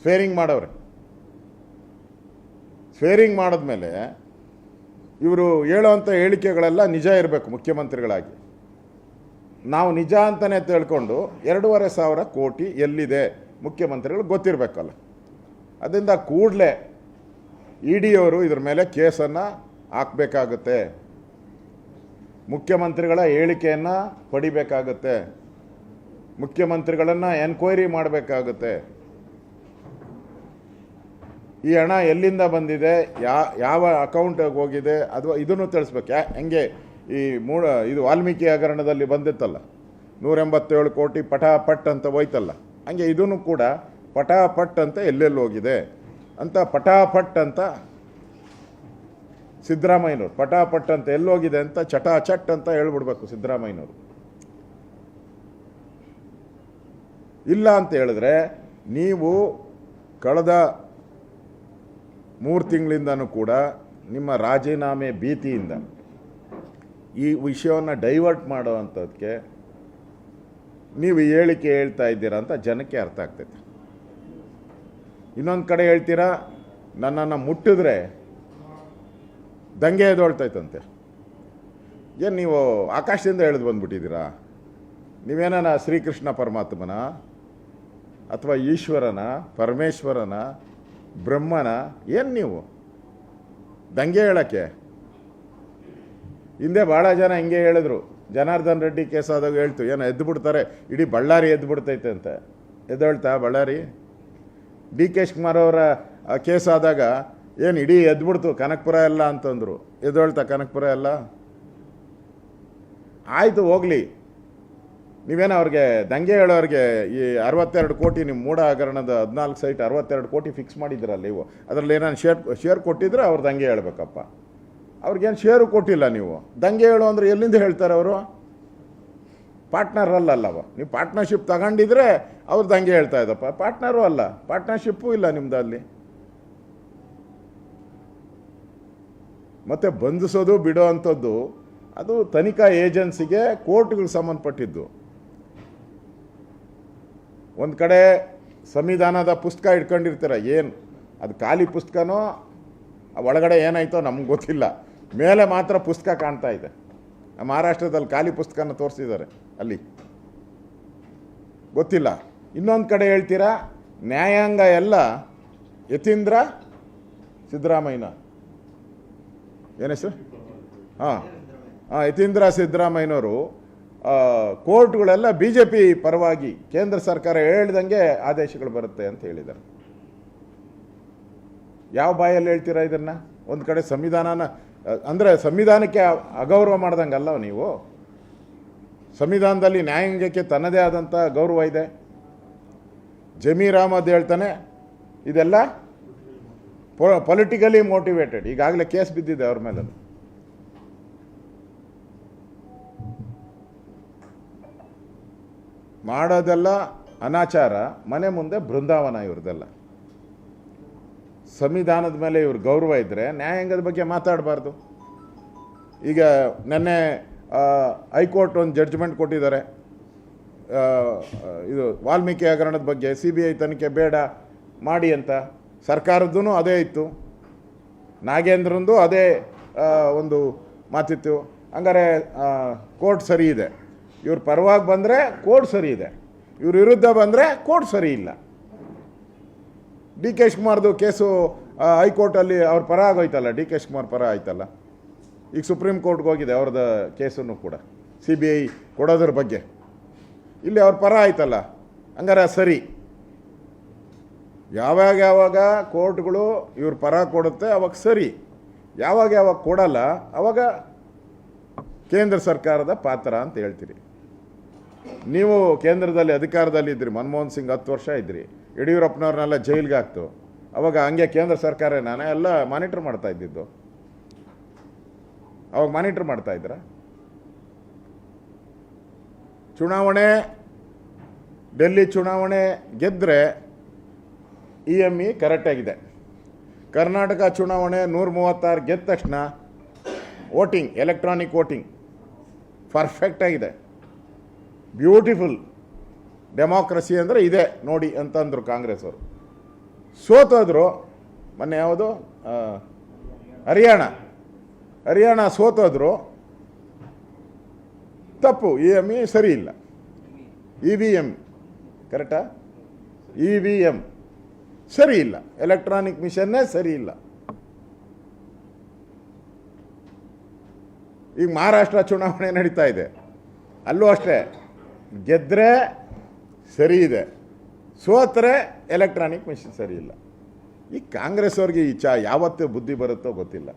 Swearing ಮಾಡವ್ರೆ. Swearing ಮಾಡಿದ್ಮೇಲೆ ಇವರು ಹೇಳೋವಂಥ ಹೇಳಿಕೆಗಳೆಲ್ಲ ನಿಜ ಇರಬೇಕು. ಮುಖ್ಯಮಂತ್ರಿಗಳಾಗಿ ನಾವು ನಿಜ ಅಂತಲೇ ತಿಳ್ಕೊಂಡು 2,500 ಕೋಟಿ ಎಲ್ಲಿದೆ ಮುಖ್ಯಮಂತ್ರಿಗಳು ಗೊತ್ತಿರಬೇಕಲ್ಲ. ಅದರಿಂದ ಕೂಡಲೇ ಇಡಿಯವರು ಇದ್ರ ಮೇಲೆ ಕೇಸನ್ನು ಹಾಕಬೇಕಾಗುತ್ತೆ. ಮುಖ್ಯಮಂತ್ರಿಗಳ ಹೇಳಿಕೆಯನ್ನು ಪಡಿಬೇಕಾಗುತ್ತೆ. ಮುಖ್ಯಮಂತ್ರಿಗಳನ್ನು ಎನ್ಕ್ವೈರಿ ಮಾಡಬೇಕಾಗುತ್ತೆ. ಈ ಹಣ ಎಲ್ಲಿಂದ ಬಂದಿದೆ, ಯಾವ ಅಕೌಂಟಿಗೆ ಹೋಗಿದೆ, ಅಥವಾ ಇದನ್ನು ತಿಳಿಸ್ಬೇಕು. ಹೆಂಗೆ ಇದು ವಾಲ್ಮೀಕಿ ಹಗರಣದಲ್ಲಿ ಬಂದಿತ್ತಲ್ಲ 187 ಕೋಟಿ ಪಟಾಪಟ್ ಅಂತ ಹೋಯ್ತಲ್ಲ, ಹಂಗೆ ಇದನ್ನು ಕೂಡ ಪಟಾಪಟ್ ಅಂತ ಎಲ್ಲೆಲ್ಲಿ ಹೋಗಿದೆ ಅಂತ ಪಟಾಪಟ್ ಅಂತ ಸಿದ್ದರಾಮಯ್ಯನವರು ಪಟಾಪಟ್ ಅಂತ ಎಲ್ಲೋಗಿದೆ ಅಂತ ಚಟಾಚಟ್ ಅಂತ ಹೇಳ್ಬಿಡ್ಬೇಕು ಸಿದ್ದರಾಮಯ್ಯನವರು. ಇಲ್ಲ ಅಂತ ಹೇಳಿದ್ರೆ ನೀವು ಕಳೆದ 3 ತಿಂಗಳಿಂದನೂ ಕೂಡ ನಿಮ್ಮ ರಾಜೀನಾಮೆ ಭೀತಿಯಿಂದ ಈ ವಿಷಯವನ್ನು ಡೈವರ್ಟ್ ಮಾಡೋವಂಥದ್ದಕ್ಕೆ ನೀವು ಹೇಳಿಕೆ ಹೇಳ್ತಾ ಇದ್ದೀರಾ ಅಂತ ಜನಕ್ಕೆ ಅರ್ಥ ಆಗ್ತೈತೆ. ಇನ್ನೊಂದು ಕಡೆ ಹೇಳ್ತೀರಾ ನನ್ನನ್ನು ಮುಟ್ಟಿದ್ರೆ ದಂಗೆ ಎದ್ದೊಳ್ತೈತಂತೆ. ಏನು ನೀವು ಆಕಾಶದಿಂದ ಎಳೆದು ಬಂದುಬಿಟ್ಟಿದ್ದೀರಾ? ನೀವೇನ ಶ್ರೀಕೃಷ್ಣ ಪರಮಾತ್ಮನ ಅಥವಾ ಈಶ್ವರನ, ಪರಮೇಶ್ವರನ, ಬ್ರಹ್ಮನ? ಏನು ನೀವು ದಂಗೆ ಹೇಳೋಕ್ಕೆ? ಹಿಂದೆ ಭಾಳ ಜನ ಹಿಂಗೆ ಹೇಳಿದ್ರು. ಜನಾರ್ದನ್ ರೆಡ್ಡಿ ಕೇಸ್ ಆದಾಗ ಹೇಳ್ತು, ಏನು ಎದ್ದು ಬಿಡ್ತಾರೆ, ಇಡೀ ಬಳ್ಳಾರಿ ಎದ್ದು ಬಿಡ್ತೈತೆ ಅಂತ. ಎದ್ದೇಳ್ತಾ ಬಳ್ಳಾರಿ? ಡಿ ಕೆ ಶಿವಕುಮಾರ್ ಅವರ ಕೇಸ್ ಆದಾಗ ಏನು ಇಡೀ ಎದ್ಬಿಡ್ತು ಕನಕಪುರ ಎಲ್ಲ ಅಂತಂದರು. ಎದ್ದೇಳ್ತಾ ಕನಕಪುರ ಎಲ್ಲ? ಆಯಿತು ಹೋಗಲಿ. ನೀವೇನೋ ಅವ್ರಿಗೆ ದಂಗೆ ಹೇಳೋರಿಗೆ ಈ 62 ಕೋಟಿ ನಿಮ್ಮ ಮೂಢ ಹಗರಣದ 14 ಸೈಟ್ 62 ಕೋಟಿ ಫಿಕ್ಸ್ ಮಾಡಿದ್ರಲ್ಲ ನೀವು, ಅದರಲ್ಲಿ ಏನಾನು ಶೇರ್ ಕೊಟ್ಟಿದ್ರೆ ಅವ್ರು ದಂಗೆ ಹೇಳ್ಬೇಕಪ್ಪ. ಅವ್ರಿಗೇನು ಶೇರು ಕೊಟ್ಟಿಲ್ಲ. ನೀವು ದಂಗೆ ಹೇಳು ಅಂದರೆ ಎಲ್ಲಿಂದ ಹೇಳ್ತಾರೆ ಅವರು? ಪಾರ್ಟ್ನರ್ ಅಲ್ಲವ. ನೀವು ಪಾರ್ಟ್ನರ್ಶಿಪ್ ತಗೊಂಡಿದ್ರೆ ಅವ್ರು ದಂಗೆ ಹೇಳ್ತಾ ಇದ್ದಪ್ಪ. ಪಾರ್ಟ್ನರು ಅಲ್ಲ, ಪಾರ್ಟ್ನರ್ಶಿಪ್ಪು ಇಲ್ಲ ನಿಮ್ದು ಅಲ್ಲಿ. ಮತ್ತು ಬಂಧಿಸೋದು ಬಿಡೋ ಅಂಥದ್ದು ಅದು ತನಿಖಾ ಏಜೆನ್ಸಿಗೆ, ಕೋರ್ಟ್ಗಳಿಗೆ ಸಂಬಂಧಪಟ್ಟಿದ್ದು. ಒಂದು ಕಡೆ ಸಂವಿಧಾನದ ಪುಸ್ತಕ ಇಟ್ಕೊಂಡಿರ್ತೀರ, ಏನು ಅದು ಖಾಲಿ ಪುಸ್ತಕನೋ ಒಳಗಡೆ ಏನಾಯ್ತೋ ನಮ್ಗೆ ಗೊತ್ತಿಲ್ಲ. ಮೇಲೆ ಮಾತ್ರ ಪುಸ್ತಕ ಕಾಣ್ತಾ ಇದೆ. ಮಹಾರಾಷ್ಟ್ರದಲ್ಲಿ ಖಾಲಿ ಪುಸ್ತಕನ ತೋರಿಸಿದ್ದಾರೆ, ಅಲ್ಲಿ ಗೊತ್ತಿಲ್ಲ. ಇನ್ನೊಂದು ಕಡೆ ಹೇಳ್ತೀರಾ ನ್ಯಾಯಾಂಗ ಎಲ್ಲ ಯತೀಂದ್ರ ಸಿದ್ದರಾಮಯ್ಯನ ಏನು ಹೆಸರು? ಯತೀಂದ್ರ ಸಿದ್ದರಾಮಯ್ಯನವರು ಕೋರ್ಟ್ಗಳೆಲ್ಲ ಬಿ ಜೆ ಪಿ ಪರವಾಗಿ ಕೇಂದ್ರ ಸರ್ಕಾರ ಹೇಳ್ದಂಗೆ ಆದೇಶಗಳು ಬರುತ್ತೆ ಅಂತ ಹೇಳಿದ್ದಾರೆ. ಯಾವ ಬಾಯಲ್ಲಿ ಹೇಳ್ತೀರಾ ಇದನ್ನು? ಒಂದು ಕಡೆ ಸಂವಿಧಾನನ ಅಂದರೆ ಸಂವಿಧಾನಕ್ಕೆ ಅಗೌರವ ಮಾಡ್ದಂಗಲ್ಲ ನೀವು. ಸಂವಿಧಾನದಲ್ಲಿ ನ್ಯಾಯಾಂಗಕ್ಕೆ ತನ್ನದೇ ಆದಂಥ ಗೌರವ ಇದೆ. ಜಮೀರ್ ಅಹಮದ್ ಹೇಳ್ತಾನೆ ಇದೆಲ್ಲ ಪೊಲಿಟಿಕಲಿ ಮೋಟಿವೇಟೆಡ್. ಈಗಾಗಲೇ ಕೇಸ್ ಬಿದ್ದಿದೆ ಅವ್ರ ಮೇಲೆ. ಮಾಡೋದೆಲ್ಲ ಅನಾಚಾರ, ಮನೆ ಮುಂದೆ ಬೃಂದಾವನ ಇವ್ರದೆಲ್ಲ. ಸಂವಿಧಾನದ ಮೇಲೆ ಇವ್ರ ಗೌರವ ಇದ್ದರೆ ನ್ಯಾಯಾಂಗದ ಬಗ್ಗೆ ಮಾತಾಡಬಾರ್ದು. ಈಗ ನೆನ್ನೆ ಹೈಕೋರ್ಟ್ ಒಂದು ಜಡ್ಜ್ಮೆಂಟ್ ಕೊಟ್ಟಿದ್ದಾರೆ. ಇದು ವಾಲ್ಮೀಕಿ ಹಗರಣದ ಬಗ್ಗೆ CBI ತನಿಖೆ ಬೇಡ ಮಾಡಿ ಅಂತ. ಸರ್ಕಾರದ್ದು ಅದೇ ಇತ್ತು, ನಾಗೇಂದ್ರಂದು ಅದೇ ಒಂದು ಮಾತಿತ್ತು. ಹಂಗಾರೆ ಕೋರ್ಟ್ ಸರಿ ಇದೆ. ಇವ್ರ ಪರವಾಗಿ ಬಂದರೆ ಕೋರ್ಟ್ ಸರಿ ಇದೆ, ಇವ್ರ ವಿರುದ್ಧ ಬಂದರೆ ಕೋರ್ಟ್ ಸರಿ ಇಲ್ಲ. ಡಿ ಕೆ ಶಿವಕುಮಾರ್ದು ಕೇಸು ಹೈಕೋರ್ಟಲ್ಲಿ ಅವ್ರ ಪರ ಆಗೋಯ್ತಲ್ಲ, ಡಿ ಕೆ ಶಿವಕುಮಾರ್ ಪರ ಆಯ್ತಲ್ಲ. ಈಗ ಸುಪ್ರೀಂ ಕೋರ್ಟ್ಗೆ ಹೋಗಿದೆ ಅವ್ರದ್ದು ಕೇಸನ್ನು ಕೂಡ, CBI ಕೊಡೋದ್ರ ಬಗ್ಗೆ. ಇಲ್ಲಿ ಅವ್ರ ಪರ ಆಯ್ತಲ್ಲ, ಹಂಗಾರೆ ಸರಿ. ಯಾವಾಗ ಕೋರ್ಟ್ಗಳು ಇವ್ರ ಪರ ಕೊಡುತ್ತೆ ಅವಾಗ ಸರಿ. ಯಾವಾಗ ಕೊಡಲ್ಲ ಅವಾಗ ಕೇಂದ್ರ ಸರ್ಕಾರದ ಪಾತ್ರ ಅಂತ ಹೇಳ್ತೀರಿ. ನೀವು ಕೇಂದ್ರದಲ್ಲಿ ಅಧಿಕಾರದಲ್ಲಿ ಇದ್ರಿ, ಮನಮೋಹನ್ ಸಿಂಗ್ 10 ವರ್ಷ ಇದ್ರಿ, ಯಡಿಯೂರಪ್ಪನವ್ರನ್ನೆಲ್ಲ ಜೈಲಿಗೆ ಹಾಕ್ತು. ಅವಾಗ ಹಂಗೆ ಕೇಂದ್ರ ಸರ್ಕಾರ ನಾನೇ ಎಲ್ಲ ಮಾನಿಟರ್ ಮಾಡ್ತಾ ಇದ್ದಿದ್ದು. ಅವಾಗ ಮಾನಿಟರ್ ಮಾಡ್ತಾ ಇದ್ರ? ಚುನಾವಣೆ, ಡೆಲ್ಲಿ ಚುನಾವಣೆ ಗೆದ್ದರೆ EME ಕರೆಕ್ಟಾಗಿದೆ. ಕರ್ನಾಟಕ ಚುನಾವಣೆ 136 ಗೆದ್ದ ತಕ್ಷಣ ವೋಟಿಂಗ್, ಎಲೆಕ್ಟ್ರಾನಿಕ್ ವೋಟಿಂಗ್ ಪರ್ಫೆಕ್ಟಾಗಿದೆ. ಬ್ಯೂಟಿಫುಲ್ ಡೆಮಾಕ್ರಸಿ ಅಂದರೆ ಇದೆ ನೋಡಿ ಅಂತಂದರು ಕಾಂಗ್ರೆಸ್ ಅವರು. ಸೋತೋದ್ರು. ಮೊನ್ನೆ ಯಾವುದು ಹರಿಯಾಣ ಸೋತೋದ್ರು. ತಪ್ಪು, EME ಸರಿ ಇಲ್ಲ, EVM ಕರೆಕ್ಟಾ, EVM ಸರಿ ಇಲ್ಲ, ಎಲೆಕ್ಟ್ರಾನಿಕ್ ಮಿಷನ್ನೇ ಸರಿ ಇಲ್ಲ. ಈಗ ಮಹಾರಾಷ್ಟ್ರ ಚುನಾವಣೆ ನಡೀತಾ ಇದೆ, ಅಲ್ಲೂ ಅಷ್ಟೇ, ಗೆದ್ದರೆ ಸರಿ ಇದೆ, ಸೋತ್ರೆ ಎಲೆಕ್ಟ್ರಾನಿಕ್ ಮಿಷನ್ ಸರಿ ಇಲ್ಲ. ಈ ಕಾಂಗ್ರೆಸ್ ಅವ್ರಿಗೆ ಯಾವತ್ತೂ ಬುದ್ಧಿ ಬರುತ್ತೋ ಗೊತ್ತಿಲ್ಲ.